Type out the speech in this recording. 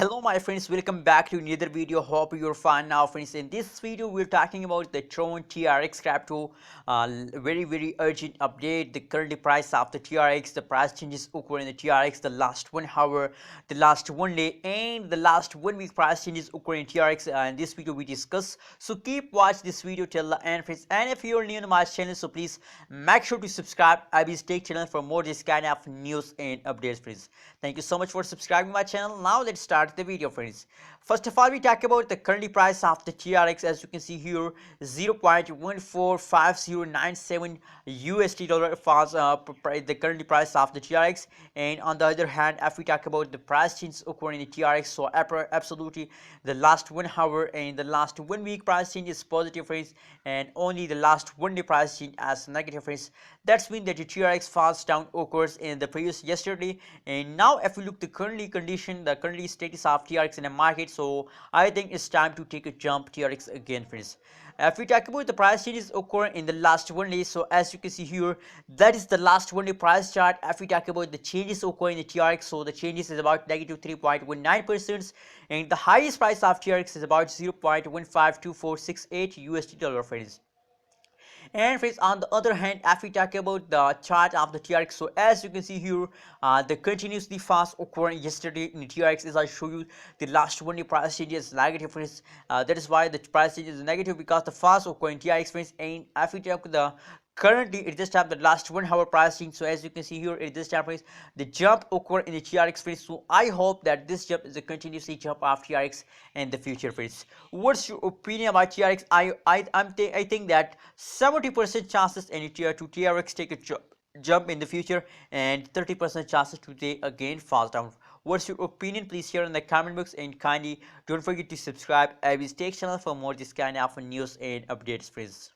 Hello my friends, welcome back to another video. Hope you're fine now friends. In this video we're talking about the Tron TRX crypto. Very urgent update. The current price of the TRX, the price changes occur in the TRX the last 1 hour, the last 1 day and the last 1 week price changes occur in TRX. In this video we discuss, so keep watch this video till the end friends. And if you're new to my channel, so please make sure to subscribe IB's Tech channel for more this kind of news and updates friends. Thank you so much for subscribing my channel. Now let's start the video friends. First of all, we talk about the current price of the TRX. As you can see here, 0.145097 USD dollar was the current price of the TRX. And on the other hand, if we talk about the price change occurring in the TRX, so absolutely the last 1 hour and the last 1 week price change is positive friends, and only the last 1 day price change as negative friends. That's mean that the TRX falls down occurs in the previous yesterday. And now if we look the currently condition, the currently status of TRX in the market, so I think it's time to take a jump TRX again friends. If we talk about the price changes occurring in the last 1 day, so as you can see here, that is the last 1 day price chart. If we talk about the changes occurring in the TRX, so the changes is about negative 3.19%, and the highest price of TRX is about 0.152468 USD dollar friends. And friends, on the other hand, if we talk about the chart of the TRX, so as you can see here, the continuously fast occurring yesterday in the TRX, as I show you, the last 1 day price change is negative friends. That is why the price change is negative, because the fast occurring TRX friends. And if we talk the currently it just have the last 1 hour price change, so as you can see here, it just have the jump occur in the TRX friends. So I hope that this jump is a continuously jump of TRX in the future friends. What's your opinion about TRX? I think that 70% chances in to TRX take a jump in the future, and 30% chances to take again falls down. What's your opinion? Please share in the comment box, and kindly don't forget to subscribe IB's Tech channel for more this kind of news and updates friends.